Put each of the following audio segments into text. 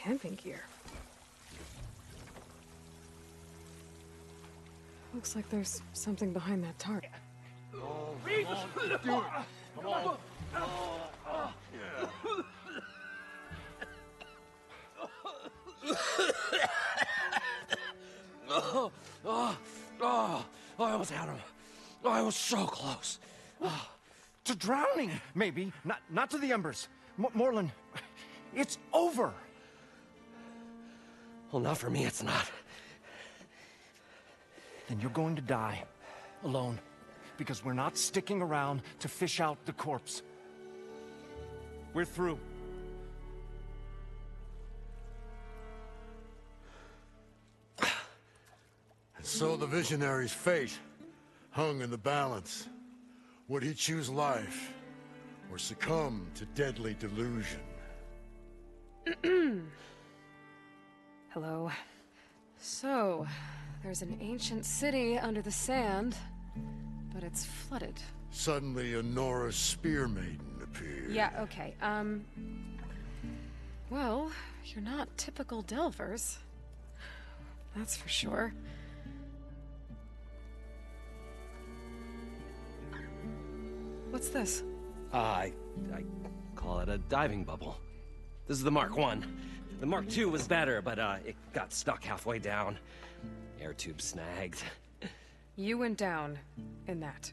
camping gear. Looks like there's something behind that tarp. Oh, come on, do it. Come on. I almost had him. I was so close. To drowning, maybe. Not to the embers. Morlund, it's over. Well, not for me, it's not. Then you're going to die. Alone. Because we're not sticking around to fish out the corpse. We're through. And so the visionary's fate hung in the balance. Would he choose life, or succumb to deadly delusion? Hello. So, there's an ancient city under the sand, but it's flooded. Suddenly, a Norse spear maiden appeared. Yeah, okay, well, you're not typical Delvers. That's for sure. What's this? I call it a diving bubble. This is the Mark I. The Mark II was better, but it got stuck halfway down. Air tube snagged. You went down in that.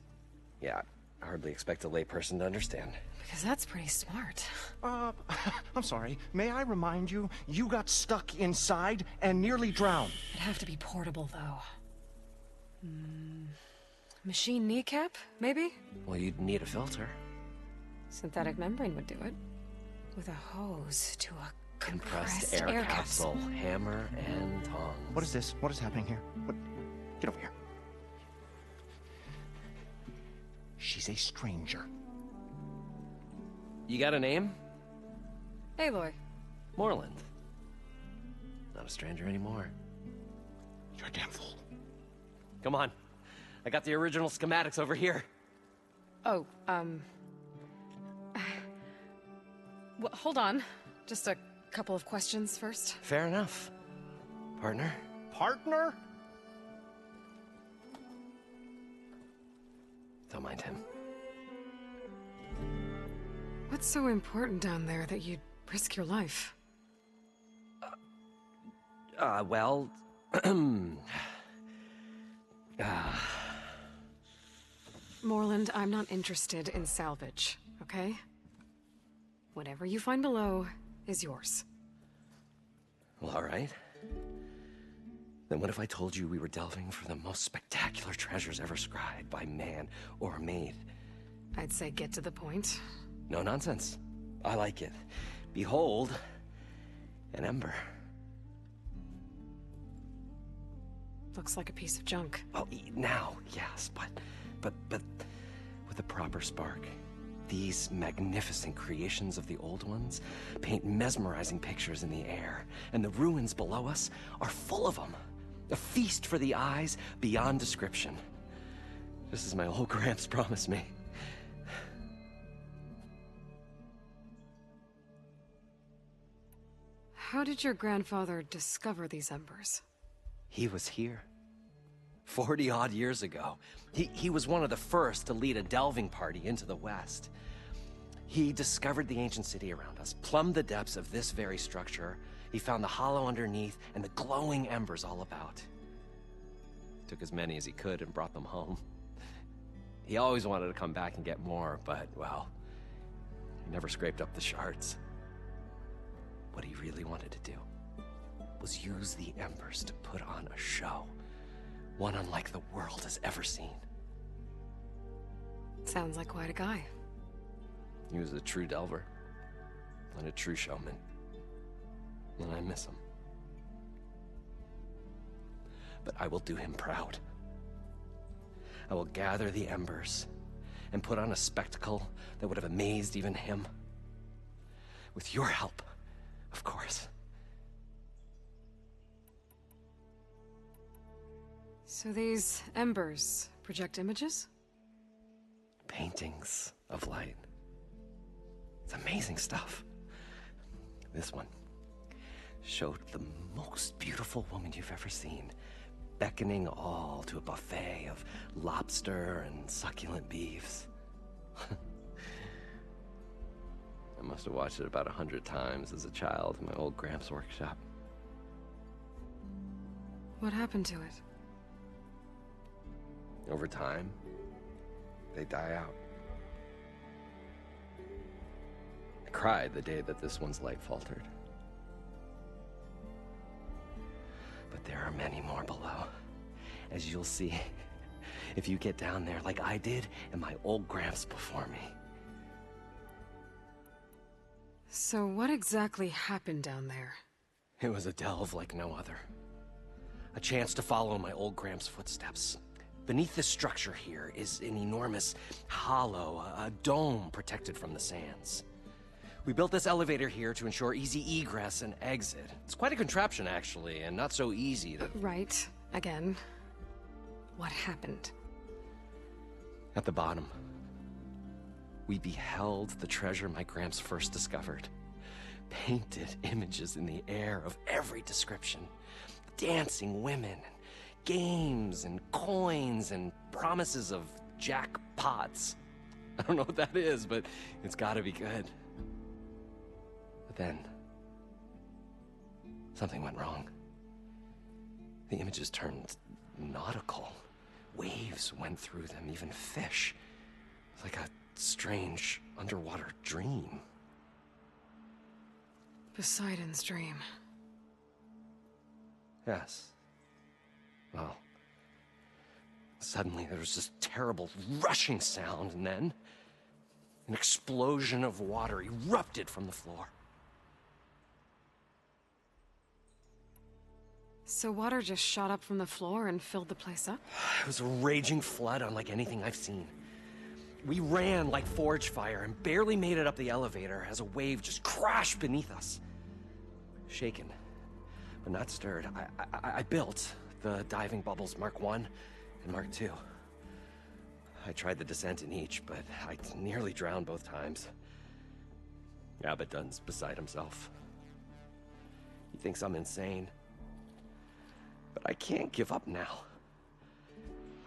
Yeah, I hardly expect a layperson to understand. Because that's pretty smart. I'm sorry. May I remind you, you got stuck inside and nearly drowned. It'd have to be portable, though. Machine kneecap, maybe? Well, you'd need a filter. Synthetic membrane would do it. With a hose to a Compressed air capsule, hammer and tongs. What is this? What is happening here? What? Get over here. She's a stranger. You got a name? Aloy. Morlund. Not a stranger anymore. You're a damn fool. Come on. I got the original schematics over here. Oh, well, hold on. Just a couple of questions first. Fair enough. Partner? Partner? Don't mind him. What's so important down there that you'd risk your life? Well... Morlund, I'm not interested in salvage, okay? Whatever you find below is yours. Well, all right. Then what if I told you we were delving for the most spectacular treasures ever scribed by man or maid? I'd say get to the point. No nonsense. I like it. Behold, an ember. Looks like a piece of junk. Oh, now, yes, but with a proper spark. These magnificent creations of the old ones paint mesmerizing pictures in the air, and the ruins below us are full of them. A feast for the eyes beyond description. Just as my old Gramps promised me. How did your grandfather discover these embers? He was here. 40-odd years ago. He was one of the first to lead a delving party into the West. He discovered the ancient city around us, plumbed the depths of this very structure. He found the hollow underneath and the glowing embers all about. Took as many as he could and brought them home. He always wanted to come back and get more, but, well, he never scraped up the shards. What he really wanted to do was use the embers to put on a show. One unlike the world has ever seen. Sounds like quite a guy. He was a true delver, and a true showman. And I miss him. But I will do him proud. I will gather the embers and put on a spectacle that would have amazed even him. With your help, of course. So these embers project images? Paintings of light. It's amazing stuff. This one. showed the most beautiful woman you've ever seen, beckoning all to a buffet of lobster and succulent beefs. I must have watched it about 100 times as a child in my old Gramps' workshop. What happened to it? Over time, they die out. I cried the day that this one's light faltered. But there are many more below, as you'll see if you get down there like I did and my old Gramps before me. So what exactly happened down there? It was a delve like no other. A chance to follow my old Gramps' footsteps. Beneath this structure here is an enormous hollow, a dome protected from the sands. We built this elevator here to ensure easy egress and exit. It's quite a contraption, actually, and not so easy to... Right. Again. What happened? At the bottom, we beheld the treasure my Gramps first discovered. Painted images in the air of every description. Dancing women, games and coins and promises of jackpots. I don't know what that is, but it's gotta be good. But then, something went wrong. The images turned nautical. Waves went through them, even fish. It's like a strange underwater dream. Poseidon's dream. Yes. Well, suddenly there was this terrible rushing sound, and then an explosion of water erupted from the floor. So water just shot up from the floor and filled the place up? It was a raging flood unlike anything I've seen. We ran like forge fire and barely made it up the elevator as a wave just crashed beneath us. Shaken, but not stirred, I built the diving bubbles Mark 1 and Mark 2. I tried the descent in each, but I nearly drowned both times. Abaddon's beside himself. He thinks I'm insane. But I can't give up now.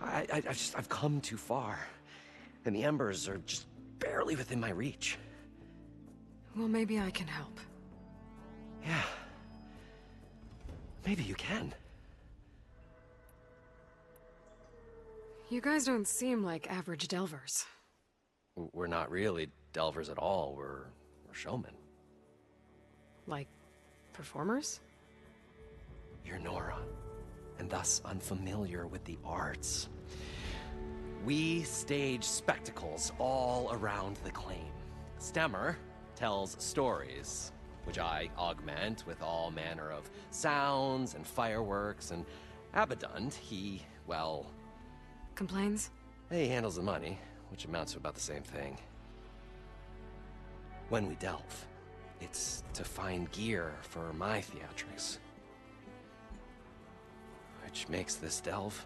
I've come too far. And the embers are just barely within my reach. Well, maybe I can help. Yeah. Maybe you can. You guys don't seem like average delvers. We're not really delvers at all. We're showmen. Like, performers? You're Nora, and thus unfamiliar with the arts. We stage spectacles all around the claim. Stemmer tells stories, which I augment with all manner of sounds and fireworks, and Abaddon, he, well... Complains? He handles the money, which amounts to about the same thing. When we delve, it's to find gear for my theatrics. Which makes this delve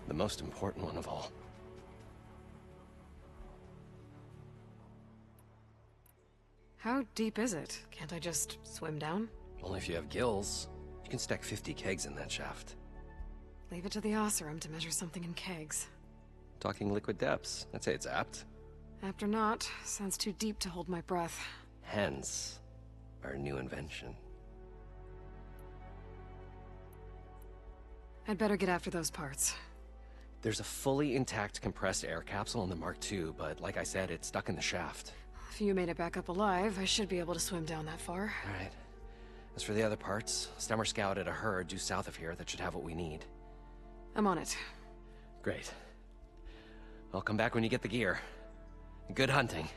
the most important one of all. How deep is it? Can't I just swim down? Only if you have gills. You can stack 50 kegs in that shaft. Leave it to the Oseram to measure something in kegs. Talking liquid depths, I'd say it's apt. Apt or not, sounds too deep to hold my breath. Hence, our new invention. I'd better get after those parts. There's a fully intact compressed air capsule in the Mark II, but like I said, it's stuck in the shaft. If you made it back up alive, I should be able to swim down that far. All right. As for the other parts, Stemmer scouted a herd due south of here that should have what we need. I'm on it. Great. I'll come back when you get the gear. Good hunting.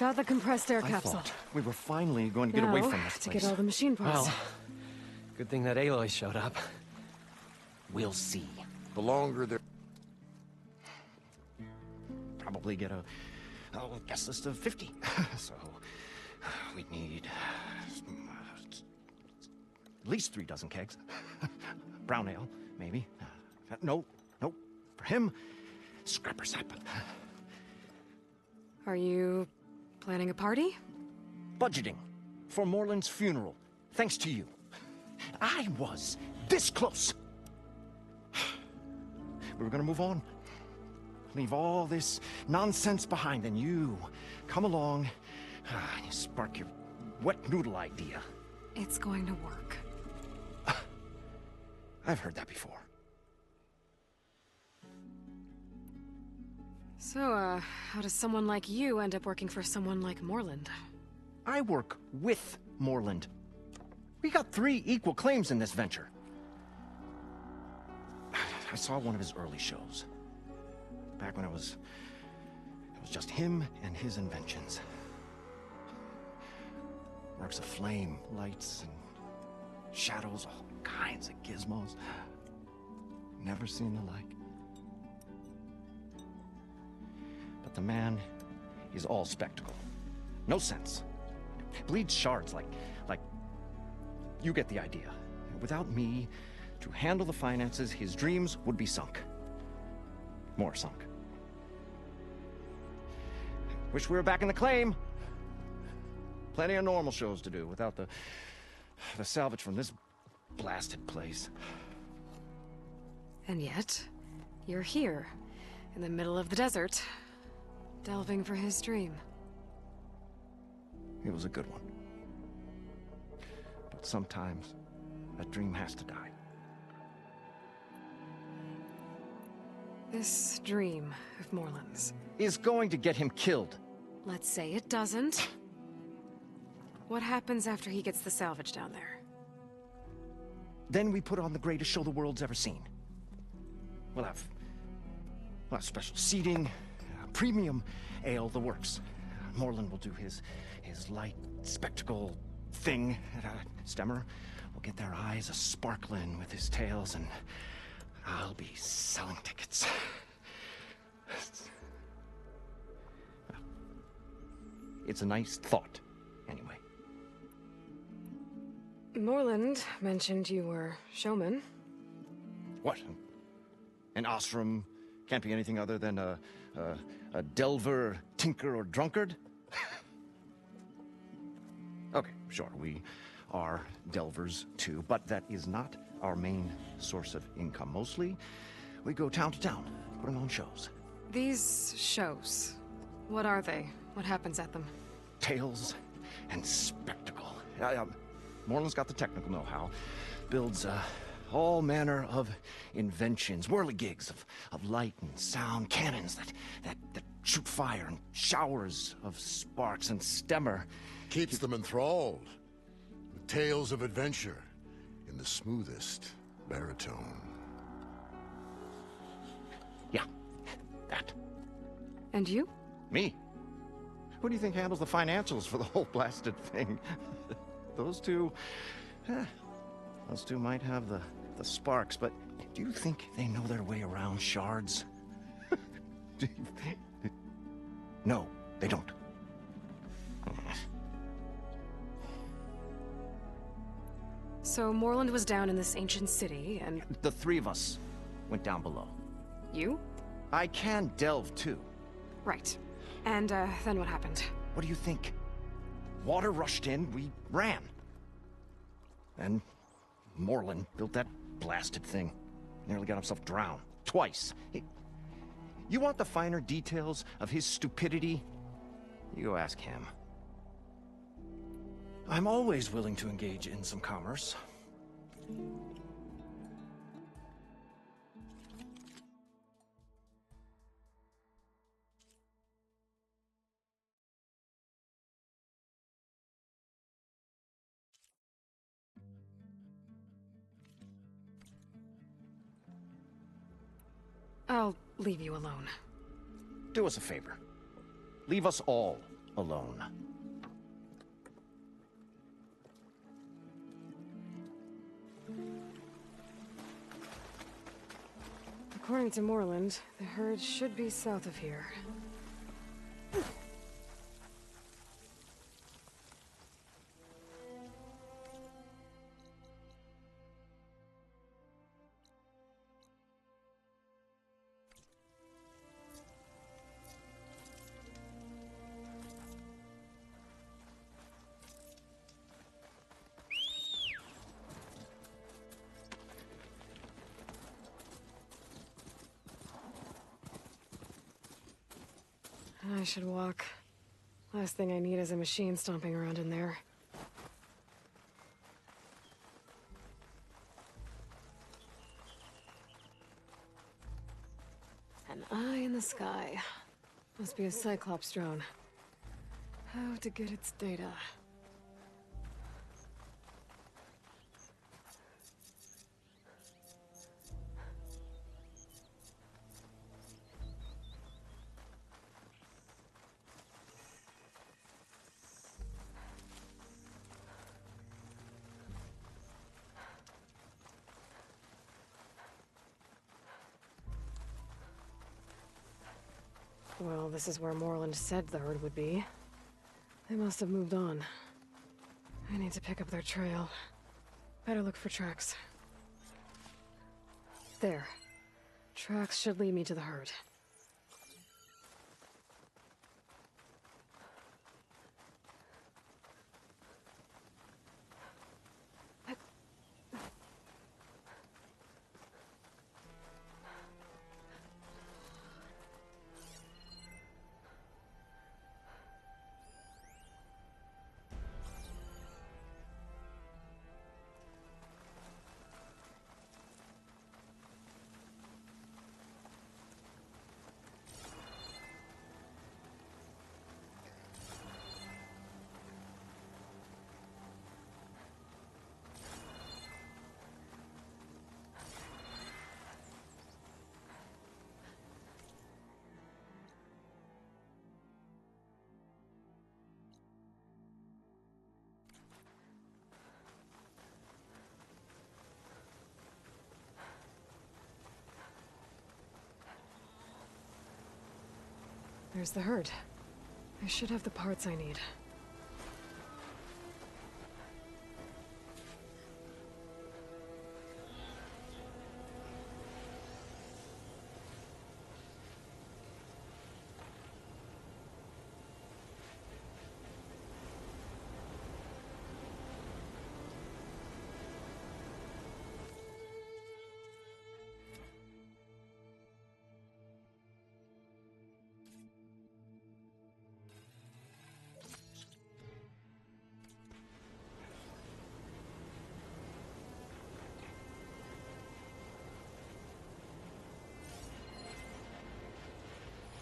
about the compressed air I capsule? thought we were finally going to get away Now, from this to place. get all the machine parts. Well, good thing that Aloy showed up. We'll see. The longer they're... Probably get a guest list of 50. So we'd need at least 3 dozen kegs. Brown ale, maybe. No. For him, scrapper sap. Are you planning a party? Budgeting for Moreland's funeral, thanks to you. I was this close. We were gonna move on. Leave all this nonsense behind, and you come along and you spark your wet noodle idea. It's going to work. I've heard that before. So, how does someone like you end up working for someone like Moreland? I work with Moreland. We got 3 equal claims in this venture. I saw one of his early shows. Back when it was just him and his inventions. Works of flame, lights, and shadows, all kinds of gizmos. Never seen the like. But the man is all spectacle. No sense. Bleeds shards like you get the idea. Without me to handle the finances, his dreams would be sunk. More sunk. Wish we were back in the claim. Plenty of normal shows to do without the salvage from this blasted place. And yet, you're here, in the middle of the desert, delving for his dream. It was a good one. But sometimes, that dream has to die. This dream of Moreland's. Is going to get him killed. Let's say it doesn't. What happens after he gets the salvage down there? Then we put on the greatest show the world's ever seen. We'll have special seating, premium ale, the works. Moreland will do his light spectacle thing. Stemmer will get their eyes a-sparkling with his tales, and I'll be selling tickets. It's a nice thought, anyway. Moreland mentioned you were showman. What? An Ostrom can't be anything other than a delver, tinker, or drunkard? Okay, sure, we are delvers too, but that is not our main source of income. Mostly, we go town to town, putting on shows. These shows, what are they? What happens at them? Tales and spectacle. Moreland's got the technical know-how. Builds all manner of inventions, whirligigs of light and sound, cannons that shoot fire, and showers of sparks, and Stemmer keeps them enthralled with tales of adventure in the smoothest baritone. Yeah, that. And you? Me? Who do you think handles the financials for the whole blasted thing? Those two might have the sparks, but do you think they know their way around shards? No, they don't. So Moreland was down in this ancient city, and... The 3 of us went down below. You? I can delve, too. Right. And, then what happened? What do you think? Water rushed in, we ran. Then Moreland built that blasted thing. Nearly got himself drowned. Twice. You want the finer details of his stupidity? You go ask him. I'm always willing to engage in some commerce. I'll leave you alone. Do us a favor. Leave us all alone. According to Moreland, the herd should be south of here. I should walk. Last thing I need is a machine stomping around in there. An eye in the sky. Must be a Cyclops drone. How to get its data? Well, this is where Moreland said the herd would be. They must have moved on. I need to pick up their trail. Better look for tracks. There. Tracks should lead me to the herd. There's the herd. I should have the parts I need.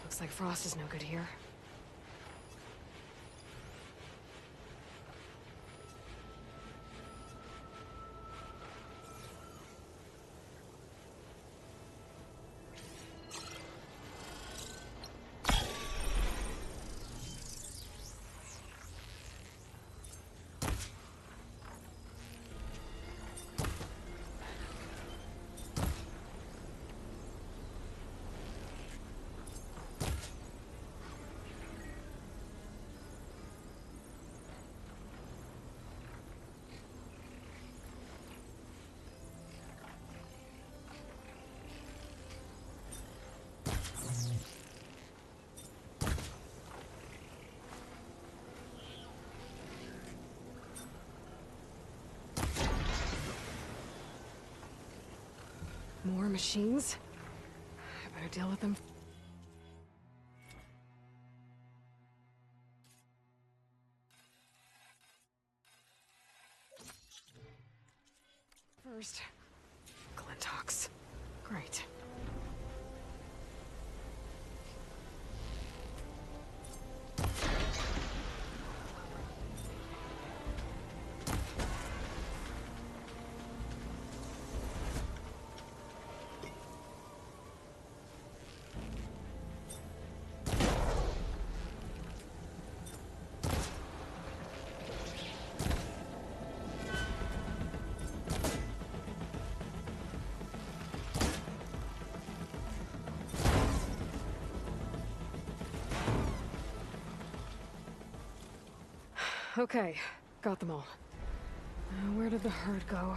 Looks like Frost is no good here. More machines? I better deal with them. First, Glintox. Great. Okay, got them all. Where did the herd go?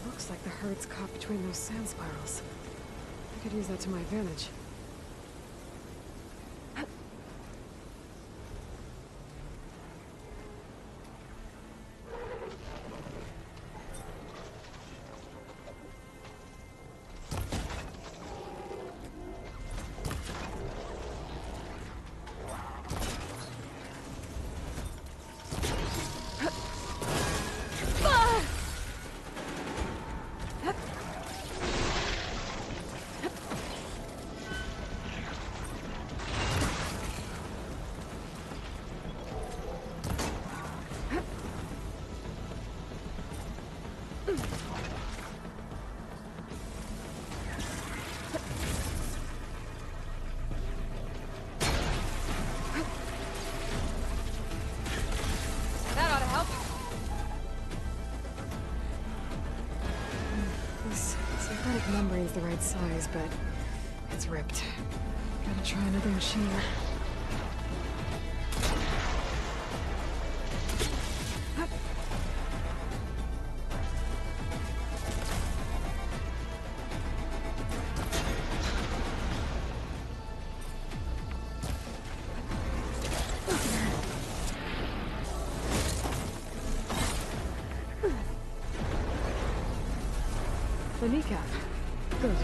Looks like the herd's caught between those sand spirals. I could use that to my advantage. That ought to help. This synthetic membrane's the right size, but it's ripped. Gotta try another machine. The kneecap. Good.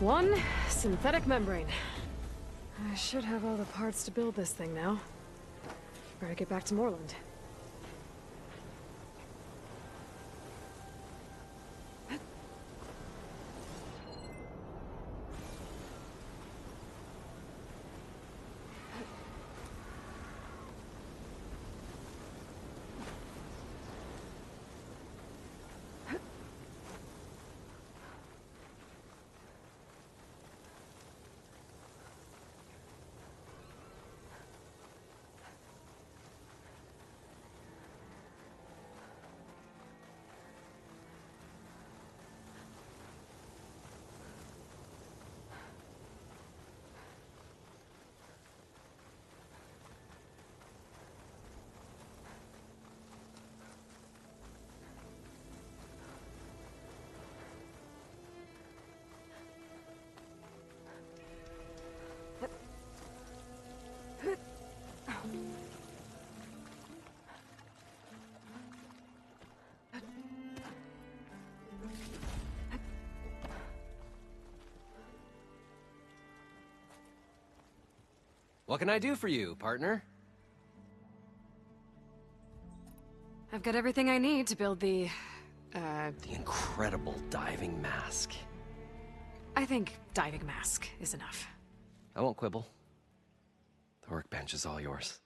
One synthetic membrane. I should have all the parts to build this thing now. Better get back to Moreland. What can I do for you, partner? I've got everything I need to build the incredible diving mask. I think diving mask is enough. I won't quibble. The workbench is all yours.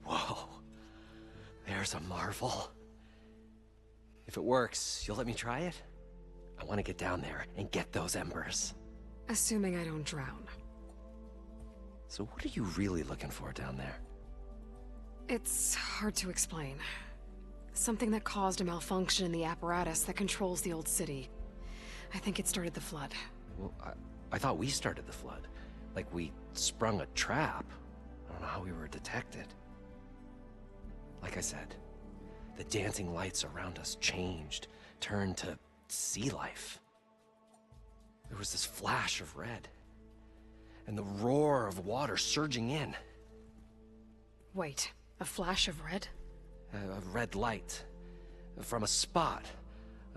Whoa. There's a marvel. If it works, you'll let me try it? I want to get down there and get those embers. Assuming I don't drown. So what are you really looking for down there? It's hard to explain. Something that caused a malfunction in the apparatus that controls the old city. I think it started the flood. Well, I thought we started the flood. Like we sprung a trap. I don't know how we were detected. Like I said, the dancing lights around us changed, turned to sea life. There was this flash of red, and the roar of water surging in. Wait, a flash of red? A red light from a spot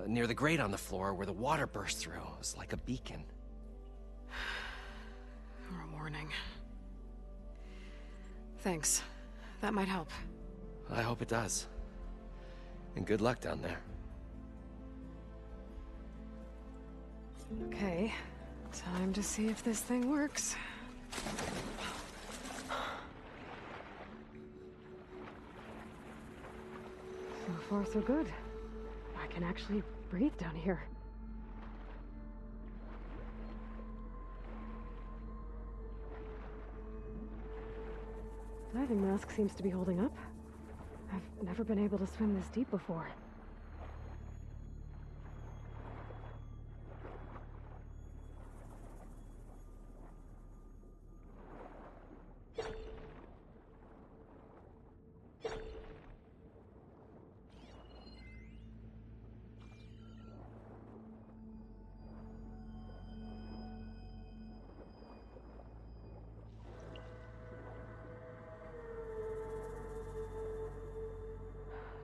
near the grate on the floor where the water burst through. It was like a beacon. Or a warning. Thanks. That might help. I hope it does. And good luck down there. Okay, time to see if this thing works. So far, so good. I can actually breathe down here. Diving mask seems to be holding up. I've never been able to swim this deep before.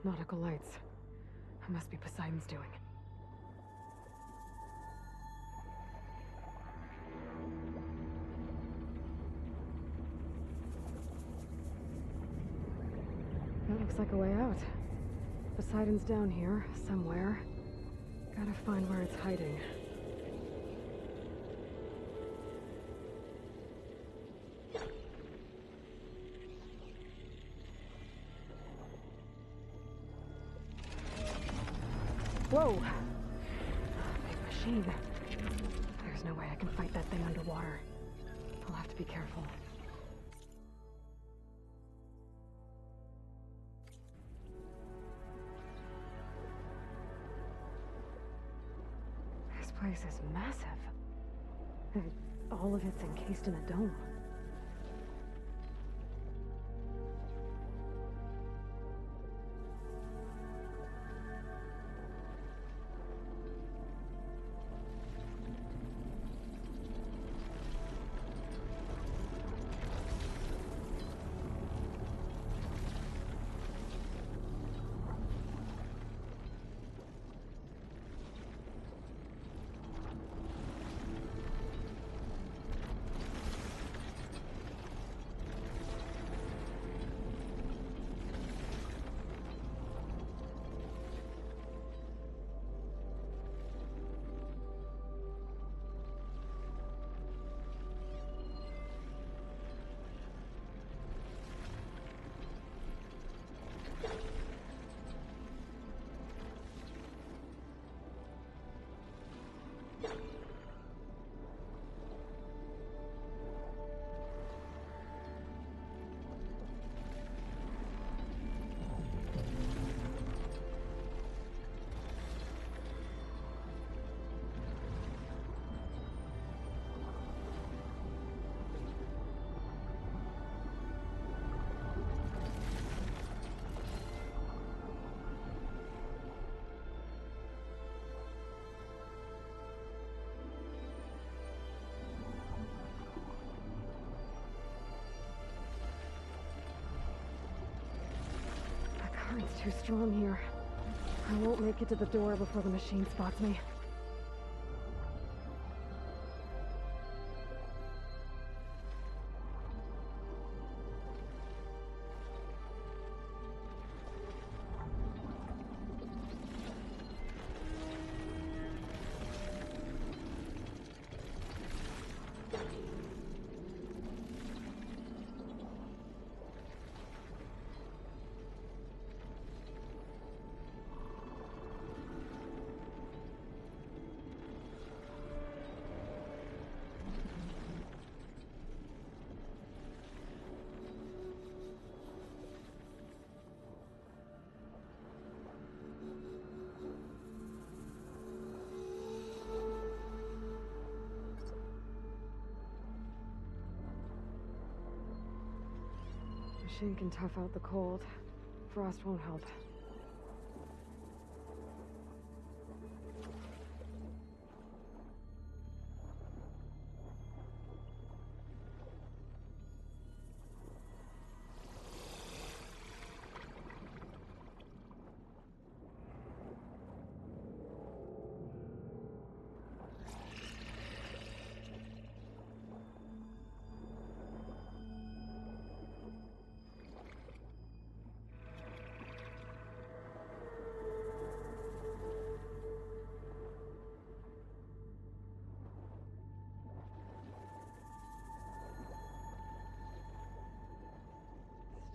Nautical lights. It must be Poseidon's doing. That looks like a way out. Poseidon's down here, somewhere. Gotta find where it's hiding. Whoa! Big machine. There's no way I can fight that thing underwater. I'll have to be careful. This place is massive. And all of it's encased in a dome. Current's too strong here. I won't make it to the door before the machine spots me. Machine can tough out the cold. Frost won't help.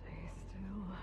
Stay still.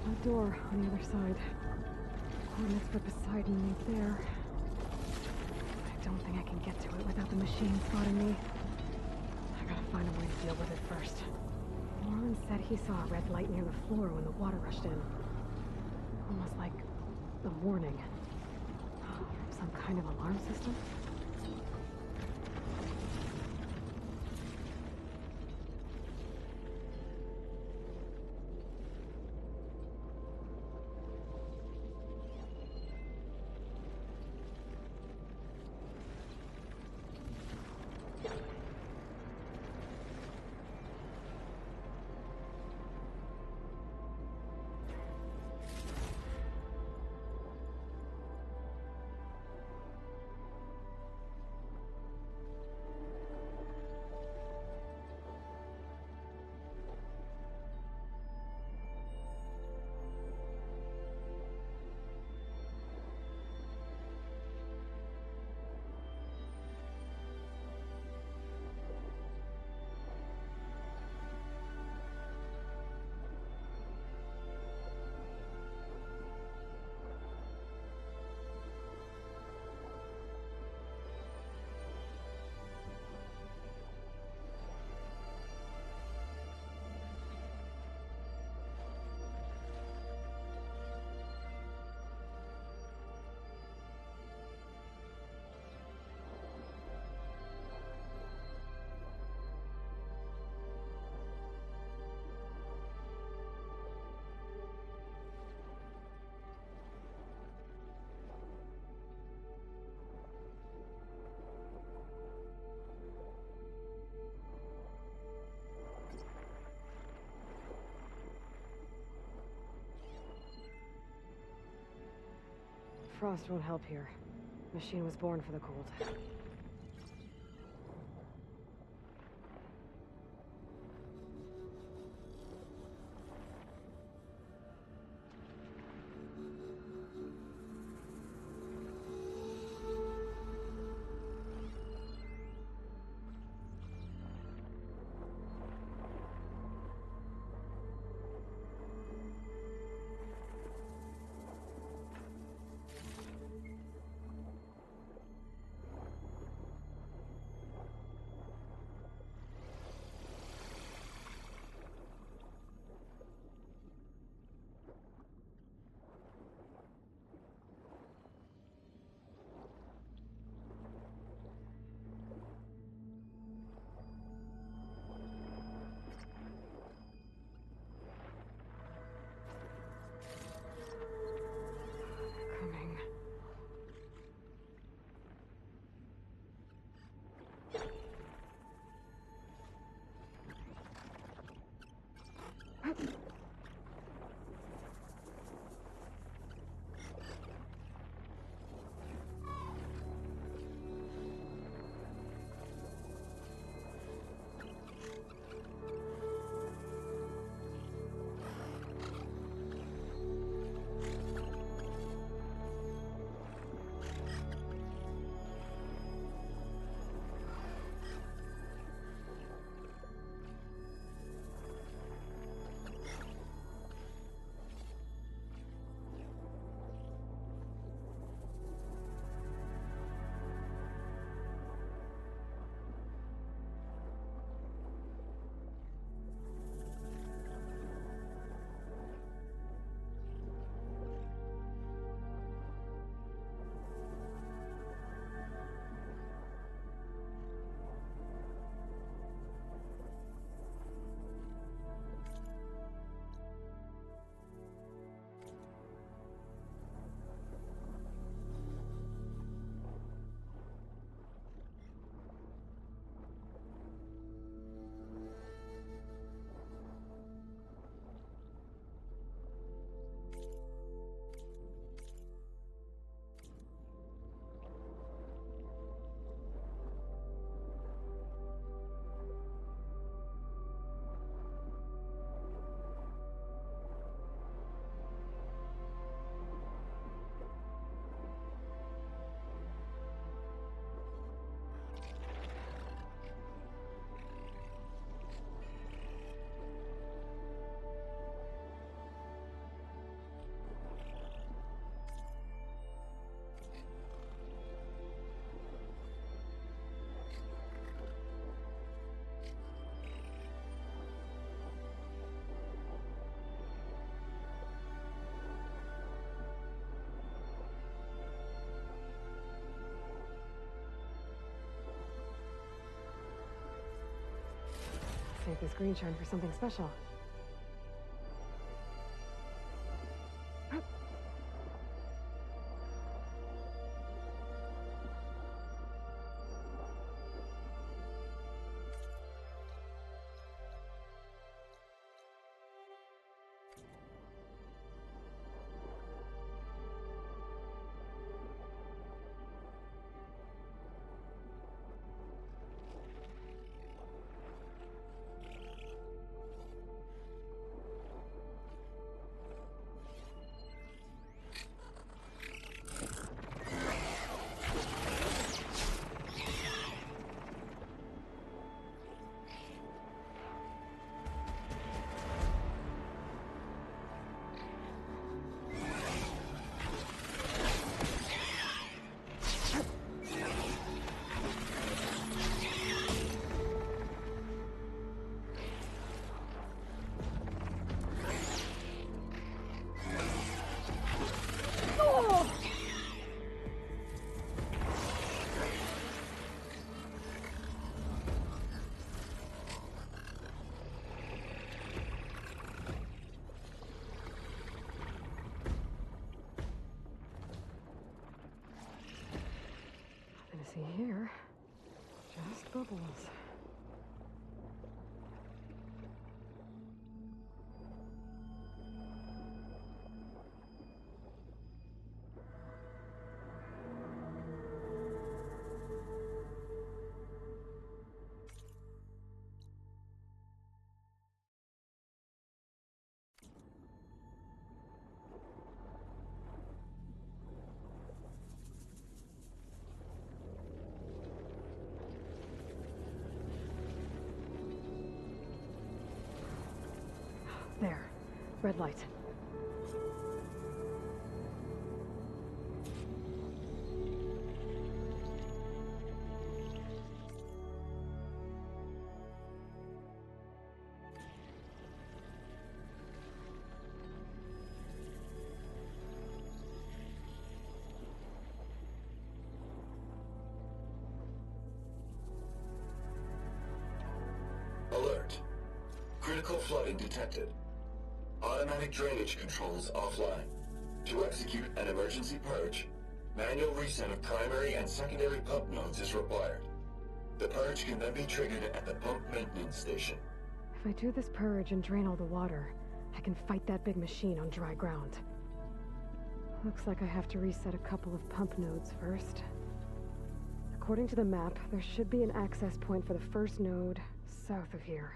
That door on the other side. Coordinates for Poseidon ain't there. I don't think I can get to it without the machine spotting me. I gotta find a way to deal with it first. Warren said he saw a red light near the floor when the water rushed in. Almost like a warning. Some kind of alarm system? Frost won't help here. Machine was born for the cold. take this green shine for something special. See here, just bubbles. There. Red light. Alert. Critical flooding detected. Automatic drainage controls offline. To execute an emergency purge, manual reset of primary and secondary pump nodes is required. The purge can then be triggered at the pump maintenance station. If I do this purge and drain all the water, I can fight that big machine on dry ground. Looks like I have to reset a couple of pump nodes first. According to the map, there should be an access point for the first node south of here.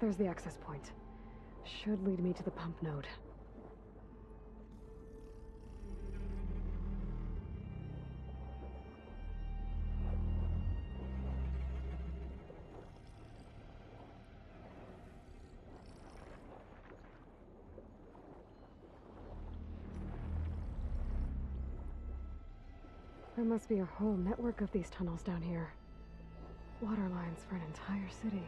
There's the access point. Should lead me to the pump node. There must be a whole network of these tunnels down here. Water lines for an entire city.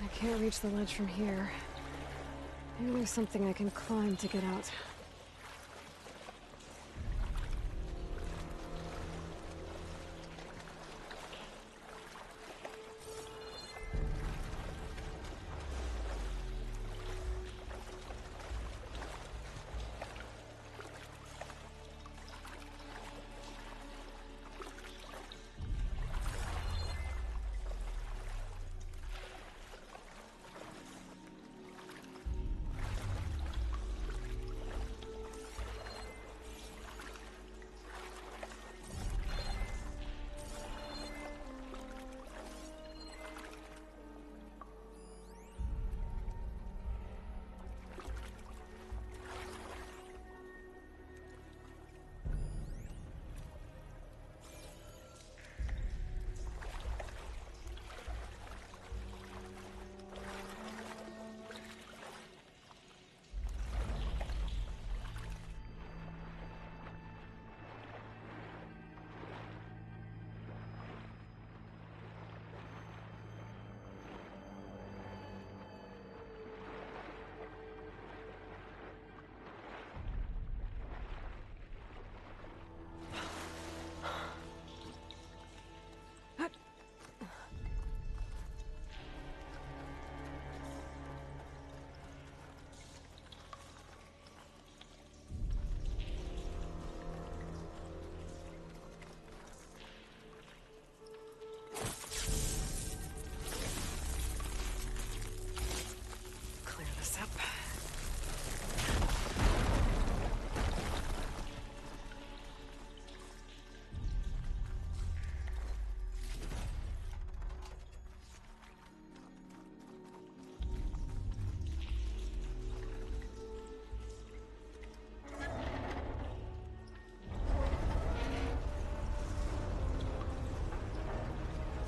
I can't reach the ledge from here. Maybe there's something I can climb to get out.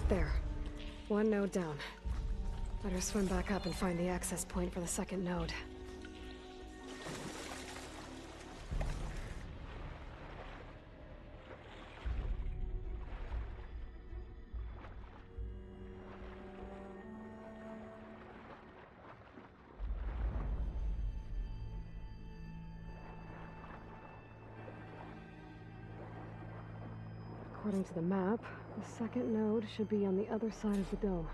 There. One node down. Better swim back up and find the access point for the second node. According to the map, the second node should be on the other side of the dome.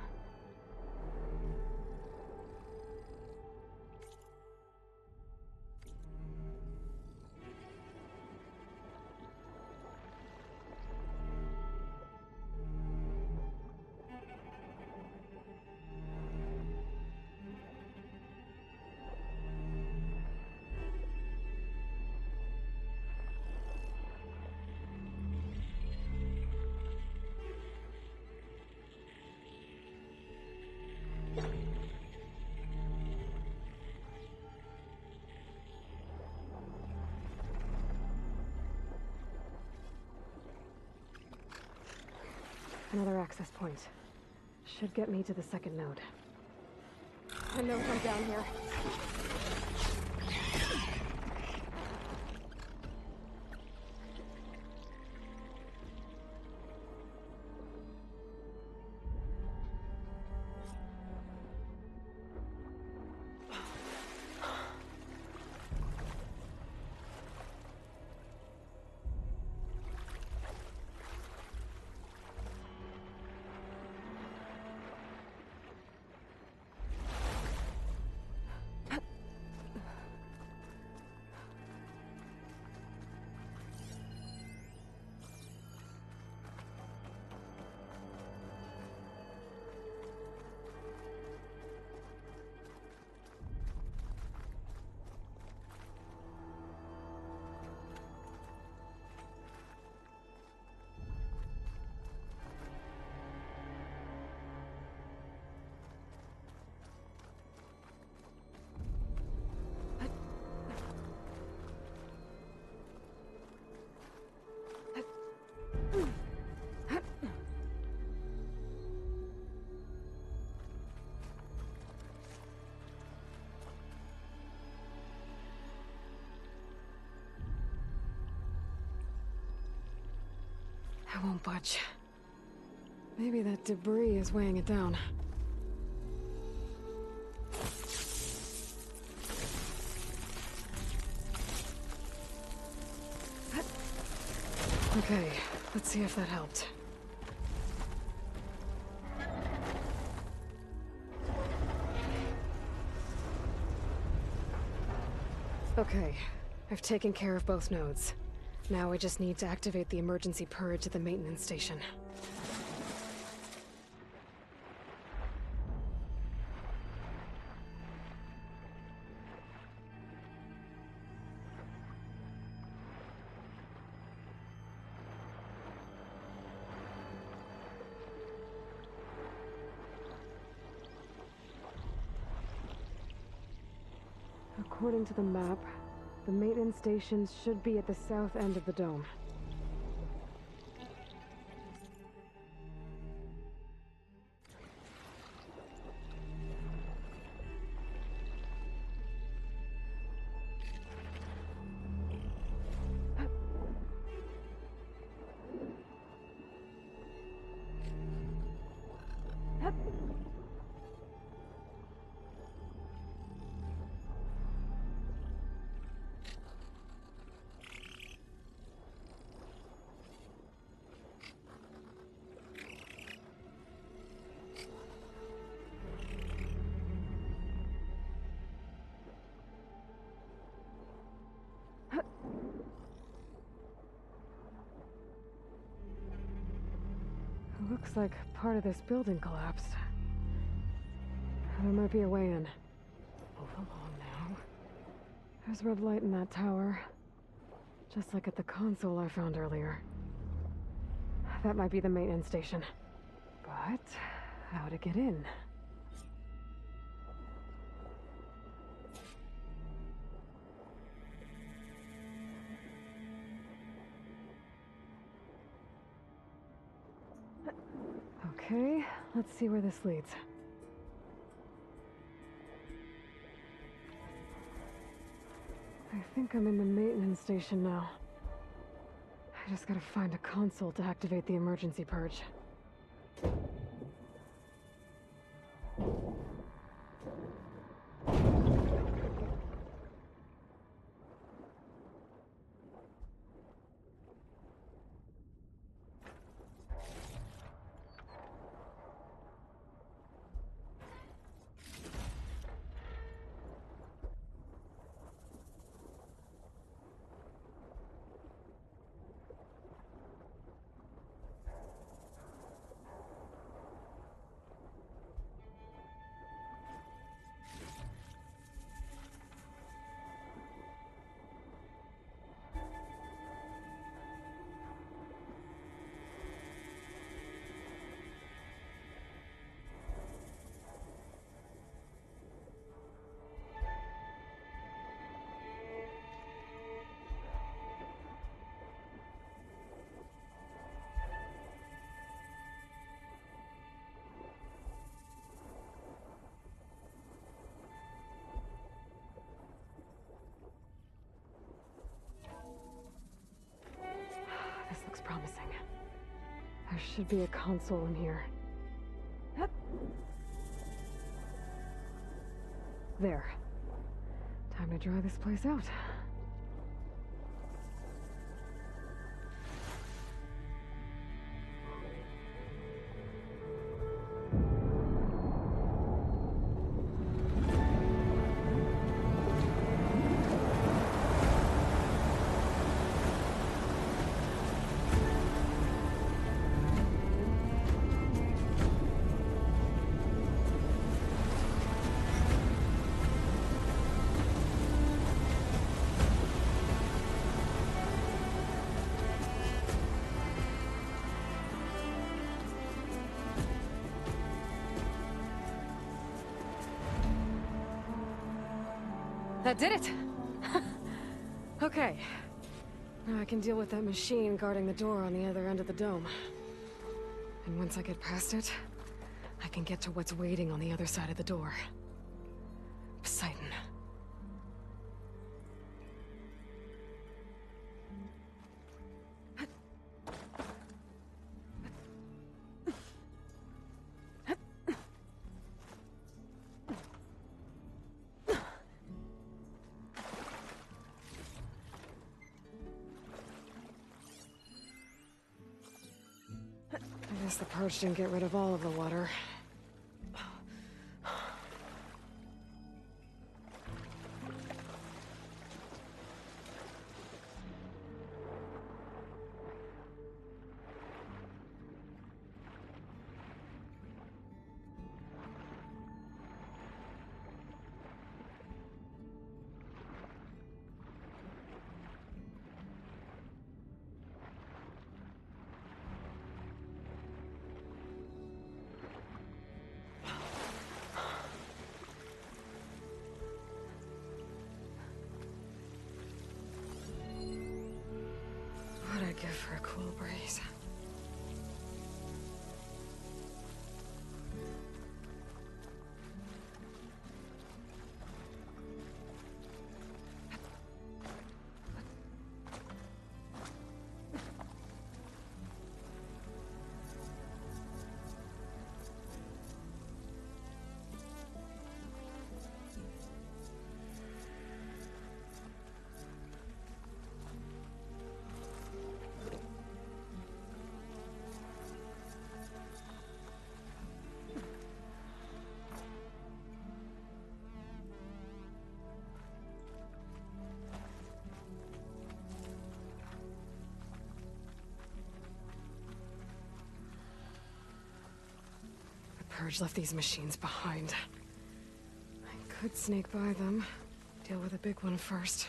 Another access point. Should get me to the second node. I know from down here. I won't budge. Maybe that debris is weighing it down. Okay, let's see if that helped. Okay, I've taken care of both nodes. Now I just need to activate the emergency purge at the maintenance station. According to the map, the maintenance stations should be at the south end of the dome. Looks like part of this building collapsed. There might be a way in. Move along now. There's red light in that tower. Just like at the console I found earlier. That might be the maintenance station. But how to get in? Okay, let's see where this leads. I think I'm in the maintenance station now. I just gotta find a console to activate the emergency purge. This looks promising. There should be a console in here. Hup. There. Time to dry this place out. That did it! Okay. Now I can deal with that machine guarding the door on the other end of the dome. And once I get past it, I can get to what's waiting on the other side of the door. Poseidon. I guess the purge didn't get rid of all of the water. What'd I give for a cool breeze? Purge left these machines behind. I could sneak by them, deal with the big one first.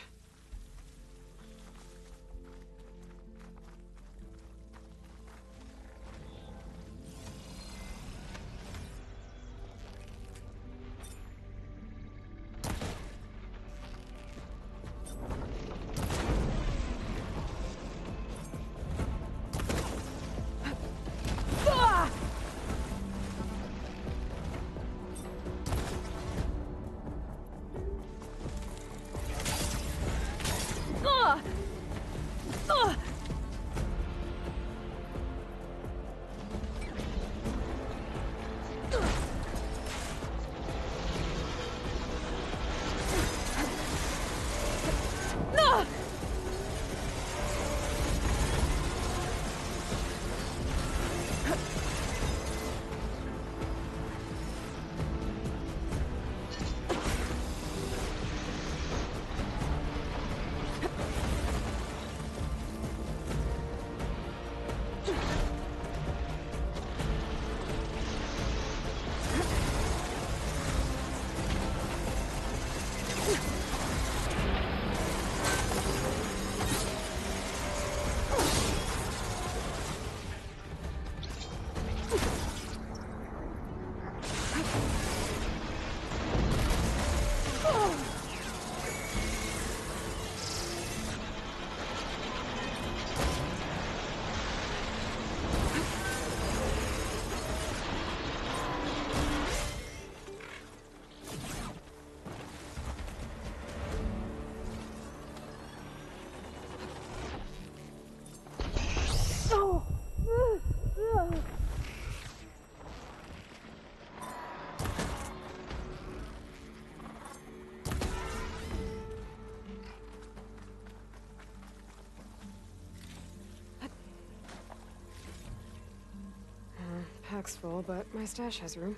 Pack's full, but my stash has room.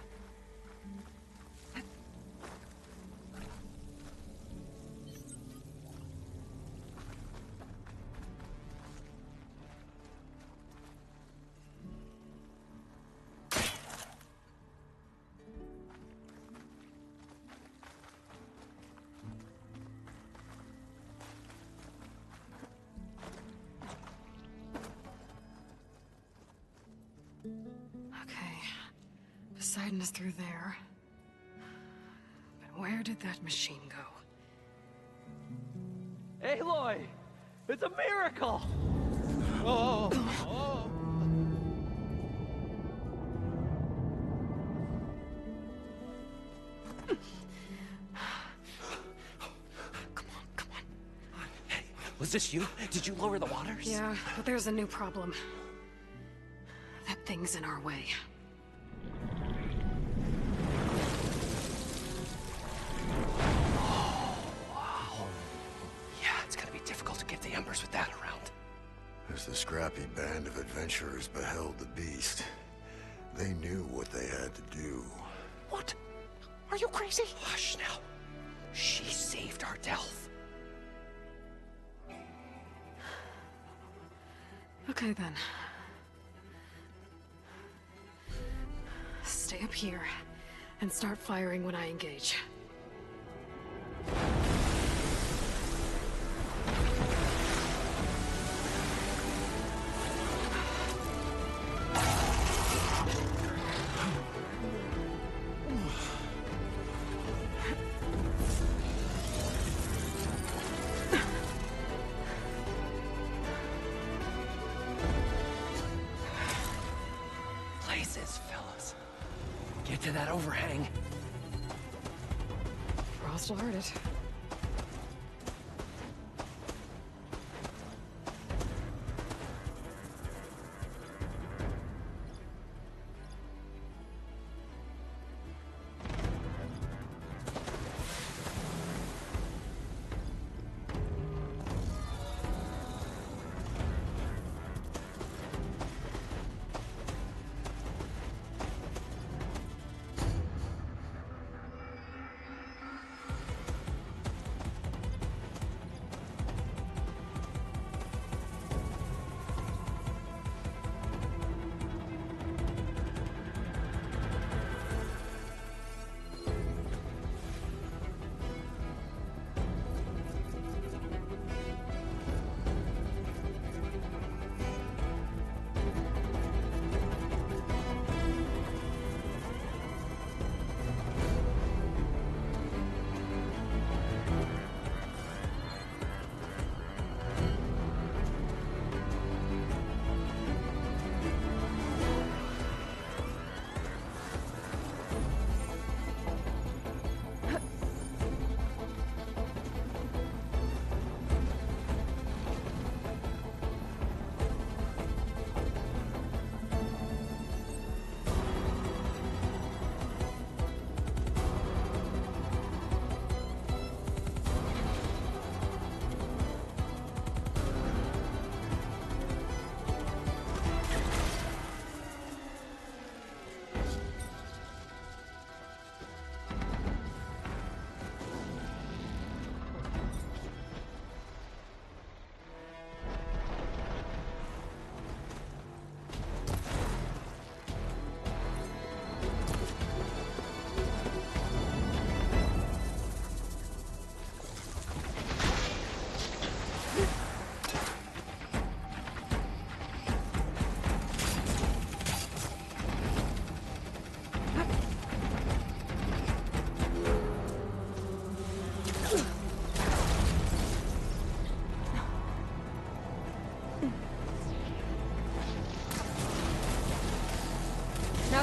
Okay. Poseidon is through there. But where did that machine go? Aloy! It's a miracle! Oh, oh. Come on. Hey, was this you? Did you lower the waters? Yeah, but there's a new problem. That thing's in our way. Yeah, it's gonna be difficult to get the embers with that around. As the scrappy band of adventurers beheld the beast, they knew what they had to do. What? Are you crazy? Hush now. She saved our Delph. Okay then. Stay up here and start firing when I engage. Places, fellas. Get to that overhang. Frost will hurt it.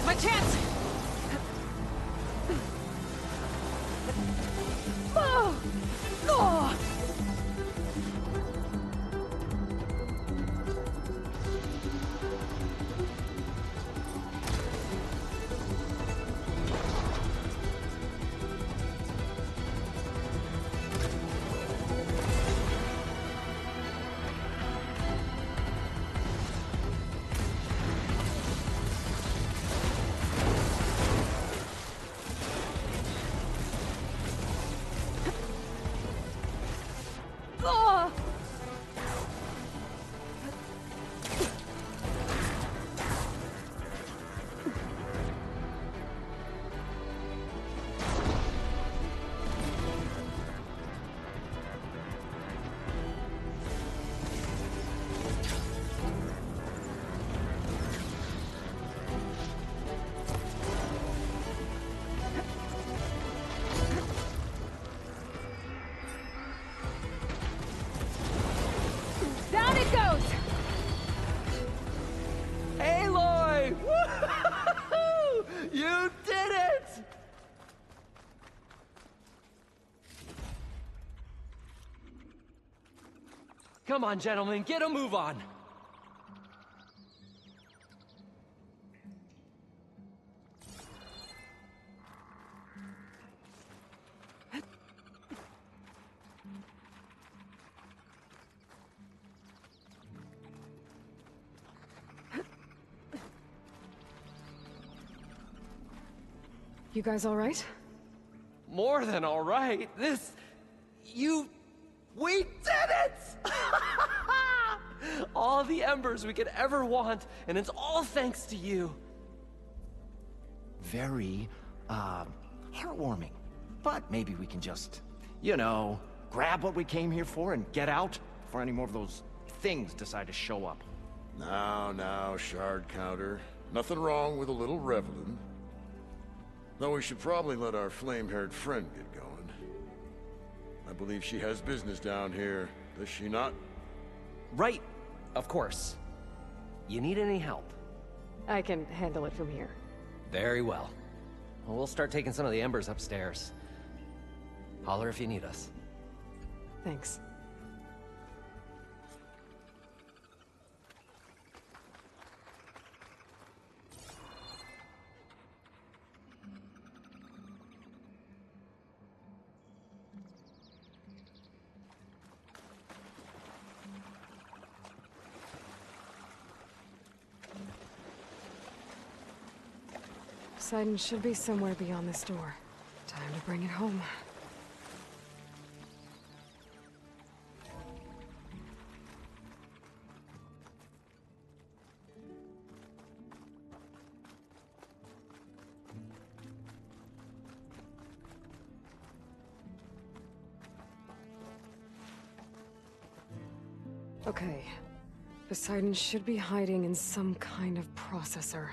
Now's my chance! Oh! Oh! Oh! Down it goes! Aloy! Woo-hoo-hoo! You did it! Come on, gentlemen, get a move on. You guys all right? More than all right. We did it! All the embers we could ever want, and it's all thanks to you. Very, heartwarming. But maybe we can just, grab what we came here for and get out before any more of those things decide to show up. Now, shard counter. Nothing wrong with a little reveling. Though we should probably let our flame-haired friend get going. I believe she has business down here, does she not? Right, of course. You need any help? I can handle it from here. Very well. Well, we'll start taking some of the embers upstairs. Holler if you need us. Thanks. Poseidon should be somewhere beyond this door. Time to bring it home. Okay. Poseidon should be hiding in some kind of processor.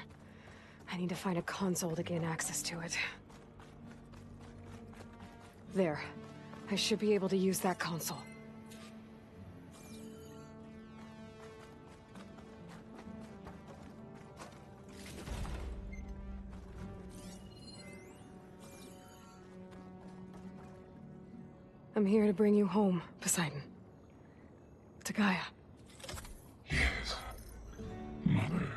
I need to find a console to gain access to it. There. I should be able to use that console. I'm here to bring you home, Poseidon. To Gaia. Yes. Mother.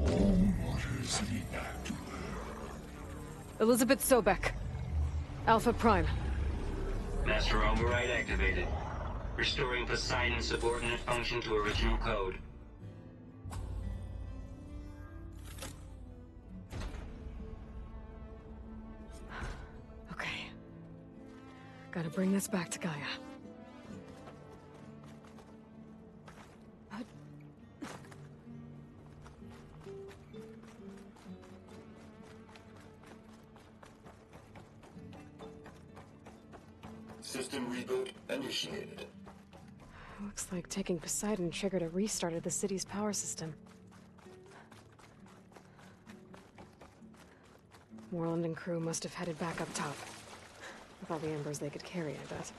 All waters lead back to her. Elizabeth Sobek. Alpha Prime. Master override activated. Restoring Poseidon's subordinate function to original code. Okay. Gotta bring this back to Gaia. System reboot initiated. Looks like taking Poseidon triggered a restart of the city's power system. Moreland and crew must have headed back up top. With all the embers they could carry, I bet.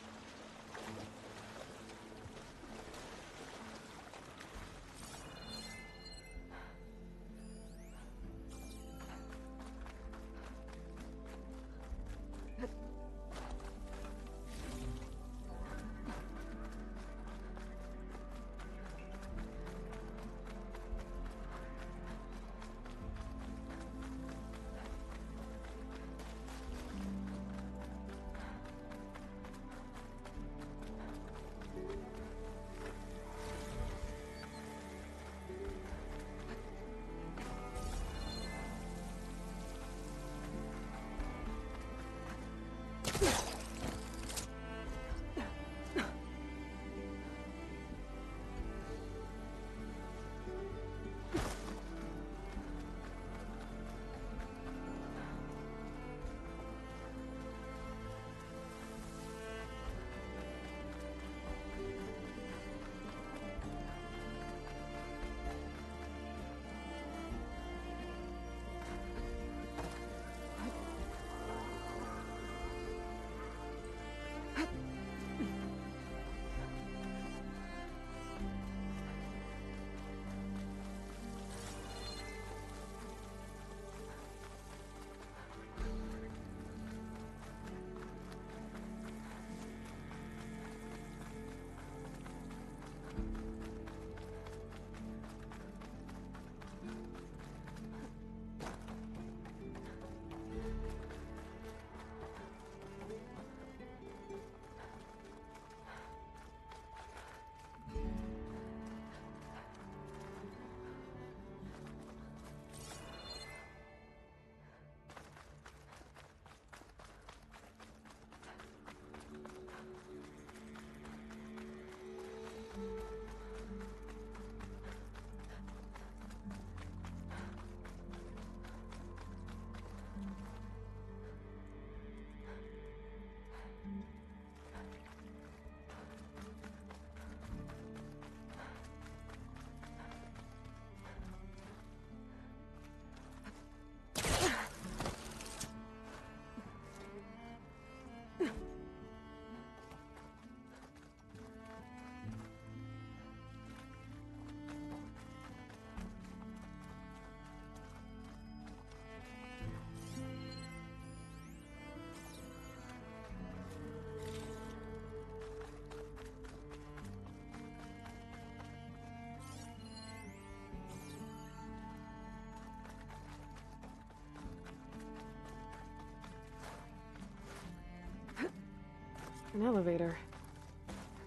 An elevator.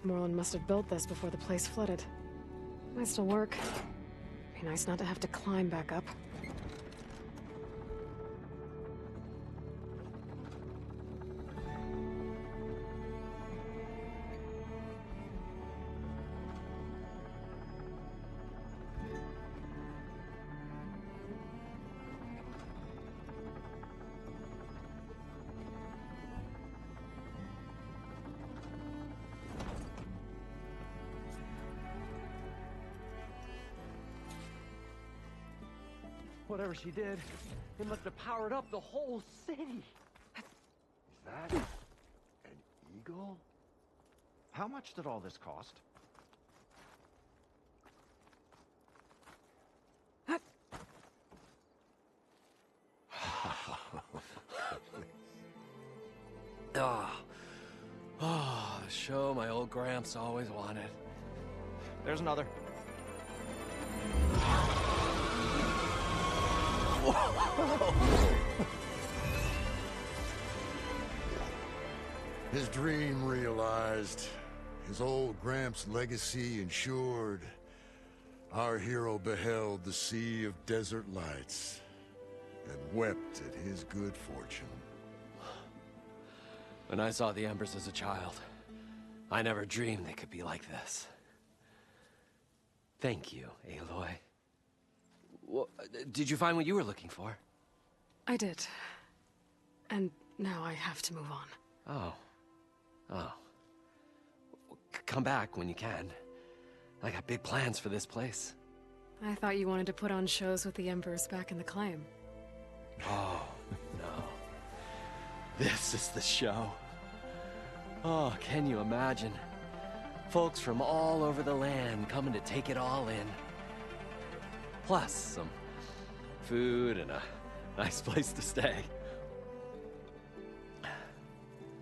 Moreland must have built this before the place flooded. Might still work. Be nice not to have to climb back up. Whatever she did, it must have powered up the whole city. Is that an eagle? How much did all this cost? The show my old Gramps always wanted. There's another. His dream realized. His old Gramps' legacy ensured. Our hero beheld the sea of desert lights and wept at his good fortune. When I saw the embers as a child, I never dreamed they could be like this. Thank you, Aloy. Did you find what you were looking for? I did. And now I have to move on. Oh. Come back when you can. I got big plans for this place. I thought you wanted to put on shows with the Embers back in the claim. Oh, no. This is the show. Oh, can you imagine? Folks from all over the land coming to take it all in. Plus some food and a nice place to stay.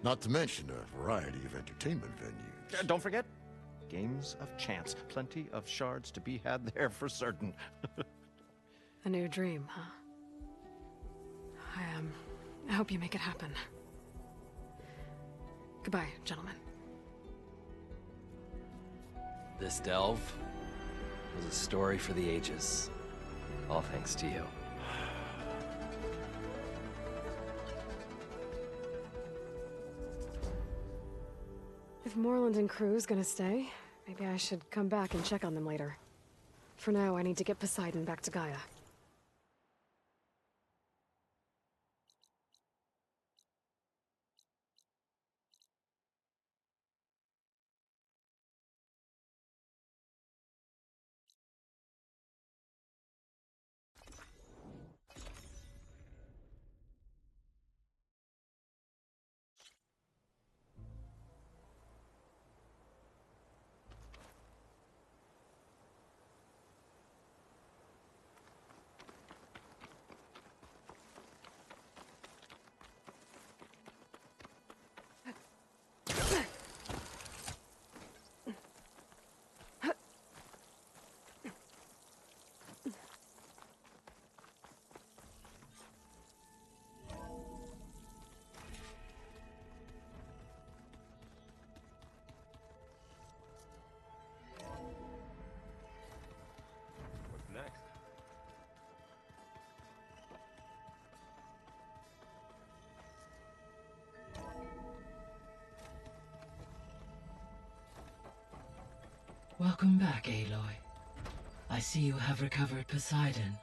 Not to mention a variety of entertainment venues. Don't forget, games of chance. Plenty of shards to be had there for certain. A new dream, huh? I hope you make it happen. Goodbye, gentlemen. This delve was a story for the ages. All thanks to you. If Moreland and crew's gonna stay, maybe I should come back and check on them later. For now, I need to get Poseidon back to Gaia. What's next? Welcome back, Aloy. I see you have recovered Poseidon.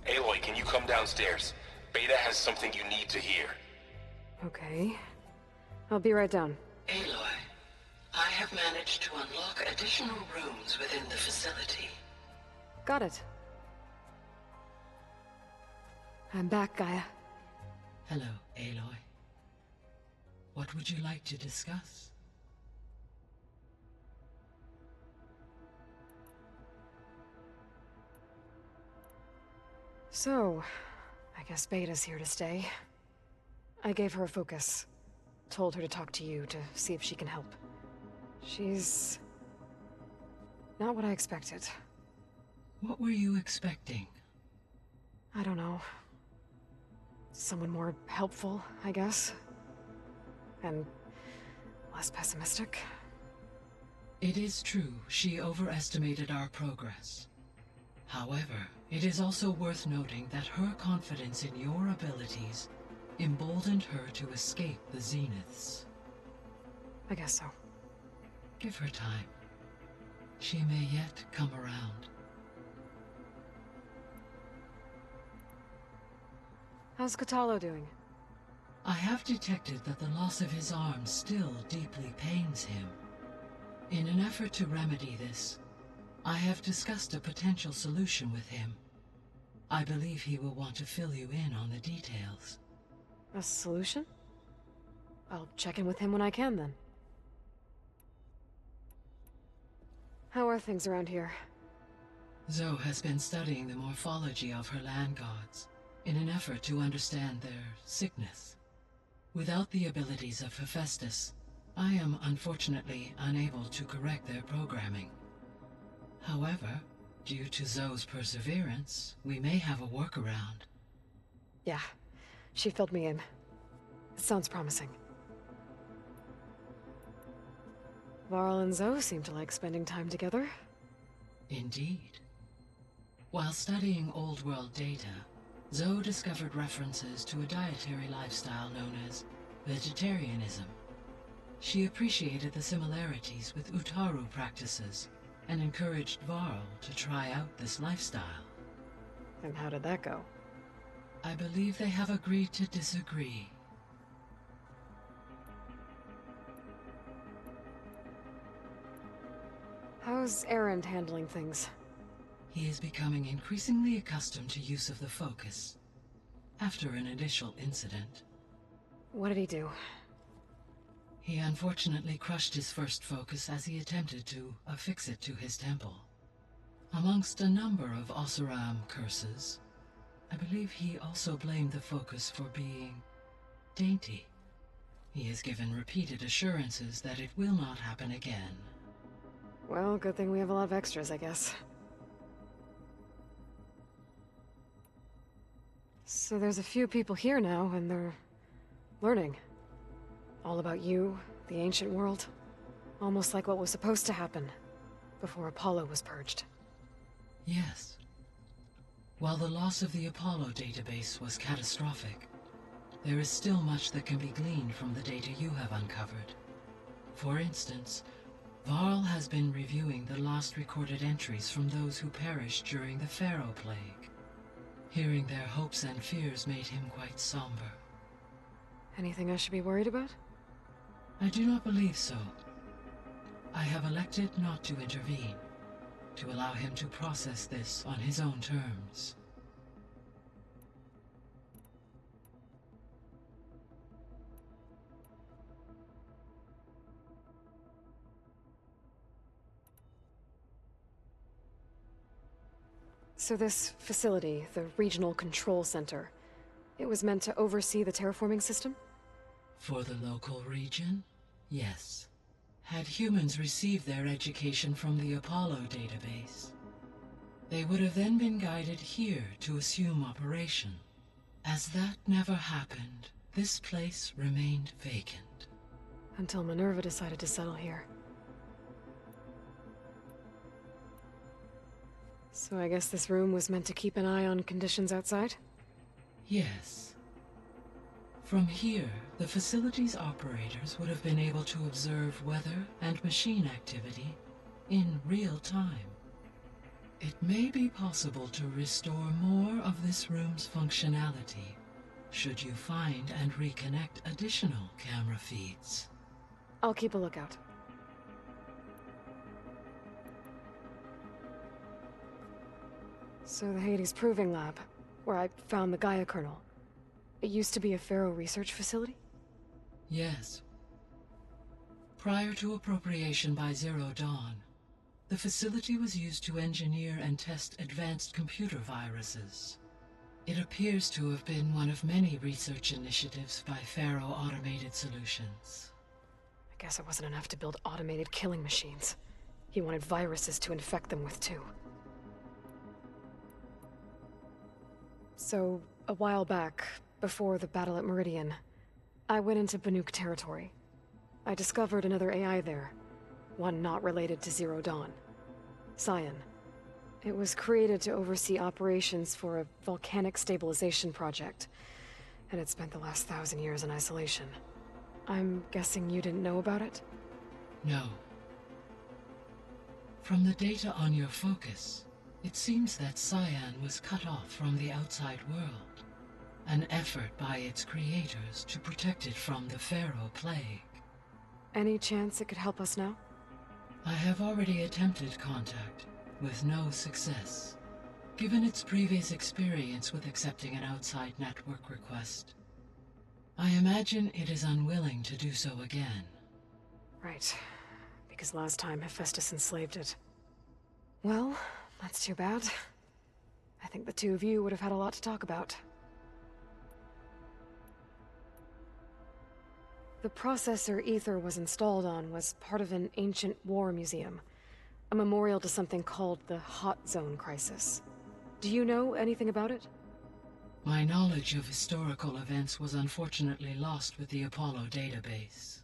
Aloy, can you come downstairs? Beta has something you need to hear. Okay. I'll be right down. Aloy, I have managed to unlock additional rooms within the facility. Got it. I'm back, Gaia. Hello, Aloy. What would you like to discuss? So, I I guess Beta's here to stay. I gave her a focus. Told her to talk to you to see if she can help. She's... not what I expected. What were you expecting? I don't know. Someone more helpful, I guess. And less pessimistic. It is true, she overestimated our progress. However, it is also worth noting that her confidence in your abilities emboldened her to escape the Zeniths. I guess so. Give her time. She may yet come around. How's Kotallo doing? I have detected that the loss of his arm still deeply pains him. In an effort to remedy this, I have discussed a potential solution with him. I believe he will want to fill you in on the details. A solution? I'll check in with him when I can, then. How are things around here? Zoe has been studying the morphology of her land gods in an effort to understand their sickness. Without the abilities of Hephaestus, I am unfortunately unable to correct their programming. However, due to Zoe's perseverance, we may have a workaround. Yeah, she filled me in. It sounds promising. Varl and Zoe seem to like spending time together. Indeed. While studying Old World data, Zoe discovered references to a dietary lifestyle known as vegetarianism. She appreciated the similarities with Utaru practices and encouraged Varl to try out this lifestyle. And how did that go? I believe they have agreed to disagree. How's Erend handling things? He is becoming increasingly accustomed to use of the focus, after an initial incident. What did he do? He unfortunately crushed his first focus as he attempted to affix it to his temple. Amongst a number of Oseram curses, I believe he also blamed the focus for being dainty. He has given repeated assurances that it will not happen again. Well, good thing we have a lot of extras, I guess. So there's a few people here now, and they're learning. All about you, the ancient world. Almost like what was supposed to happen before Apollo was purged. Yes. While the loss of the Apollo database was catastrophic, there is still much that can be gleaned from the data you have uncovered. For instance, Varl has been reviewing the last recorded entries from those who perished during the Pharaoh Plague. Hearing their hopes and fears made him quite somber. Anything I should be worried about? I do not believe so. I have elected not to intervene, to allow him to process this on his own terms. So this facility, the Regional Control Center, it was meant to oversee the terraforming system? For the local region, yes. Had humans received their education from the Apollo database, they would have then been guided here to assume operation. As that never happened, this place remained vacant. Until Minerva decided to settle here. So I guess this room was meant to keep an eye on conditions outside? Yes. From here, the facility's operators would have been able to observe weather and machine activity in real time. It may be possible to restore more of this room's functionality, should you find and reconnect additional camera feeds. I'll keep a lookout. So the Hades Proving Lab, where I found the Gaia kernel, it used to be a Pharaoh research facility? Yes. Prior to appropriation by Zero Dawn, the facility was used to engineer and test advanced computer viruses. It appears to have been one of many research initiatives by Faro Automated Solutions. I guess it wasn't enough to build automated killing machines. He wanted viruses to infect them with, too. So, a while back, before the battle at Meridian, I went into Banuk territory. I discovered another AI there, one not related to Zero Dawn. Cyan. It was created to oversee operations for a volcanic stabilization project, and it spent the last 1,000 years in isolation. I'm guessing you didn't know about it? No. From the data on your focus, it seems that Cyan was cut off from the outside world, an effort by its creators to protect it from the Faro plague. Any chance it could help us now? I have already attempted contact, with no success. Given its previous experience with accepting an outside network request, I imagine it is unwilling to do so again. Right. Because last time Hephaestus enslaved it. Well, that's too bad. I think the two of you would have had a lot to talk about. The processor Ether was installed on was part of an ancient war museum. A memorial to something called the Hot Zone Crisis. Do you know anything about it? My knowledge of historical events was unfortunately lost with the Apollo database.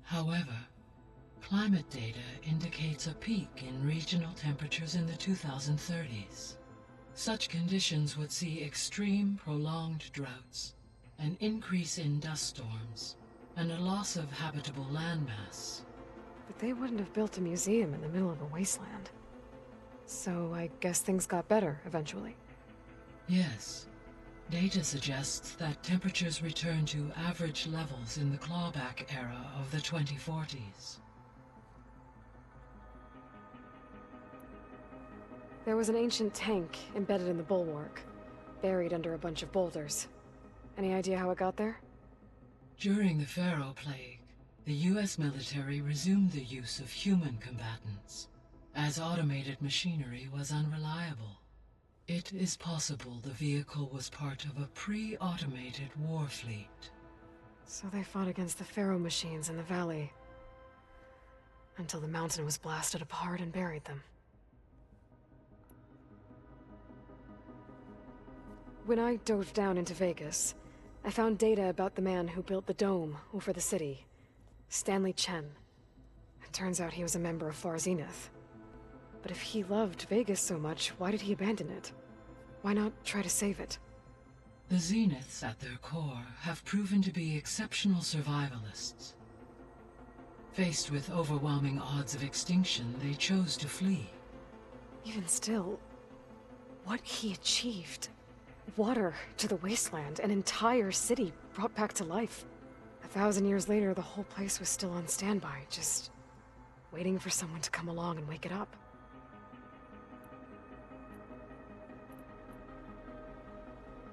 However, climate data indicates a peak in regional temperatures in the 2030s. Such conditions would see extreme, prolonged droughts, an increase in dust storms, and a loss of habitable landmass. But they wouldn't have built a museum in the middle of a wasteland. So I guess things got better eventually. Yes. Data suggests that temperatures returned to average levels in the clawback era of the 2040s. There was an ancient tank embedded in the bulwark, buried under a bunch of boulders. Any idea how it got there? During the Faro plague, the US military resumed the use of human combatants, as automated machinery was unreliable. It is possible the vehicle was part of a pre-automated war fleet. So they fought against the Pharaoh machines in the valley, until the mountain was blasted apart and buried them. When I dove down into Vegas, I found data about the man who built the dome over the city, Stanley Chen. It turns out he was a member of Far Zenith. But if he loved Vegas so much, why did he abandon it? Why not try to save it? The Zeniths, at their core, have proven to be exceptional survivalists. Faced with overwhelming odds of extinction, they chose to flee. Even still, what he achieved. Water to the wasteland, an entire city brought back to life. 1,000 years later, the whole place was still on standby, just waiting for someone to come along and wake it up.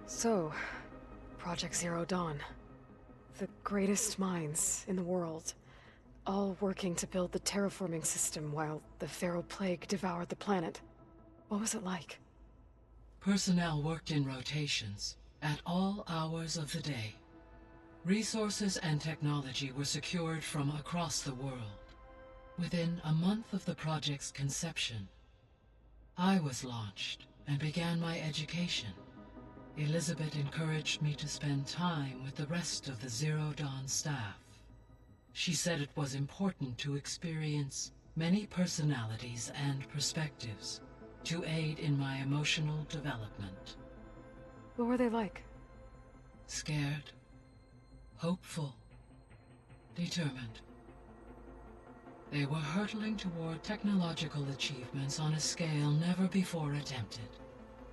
So, Project Zero Dawn. The greatest minds in the world, all working to build the terraforming system while the Pharaoh plague devoured the planet. What was it like? Personnel worked in rotations, at all hours of the day. Resources and technology were secured from across the world. Within a month of the project's conception, I was launched and began my education. Elizabeth encouraged me to spend time with the rest of the Zero Dawn staff. She said it was important to experience many personalities and perspectives to aid in my emotional development. What were they like? Scared, hopeful, determined. They were hurtling toward technological achievements on a scale never before attempted.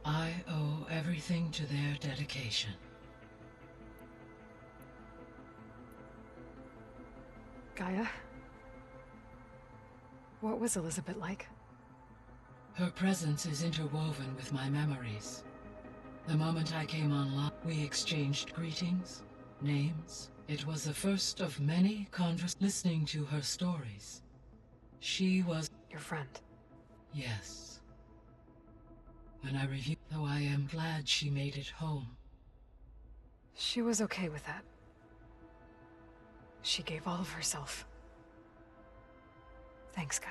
I owe everything to their dedication. Gaia? What was Elizabeth like? Her presence is interwoven with my memories. The moment I came online, we exchanged greetings, names. It was the first of many listening to her stories. She was... Your friend? Yes. When I reviewed, though I am glad she made it home. She was okay with that. She gave all of herself. Thanks, Gaia.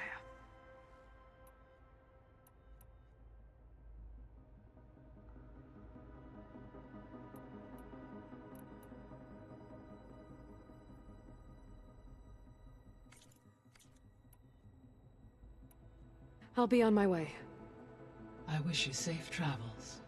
I'll be on my way. I wish you safe travels.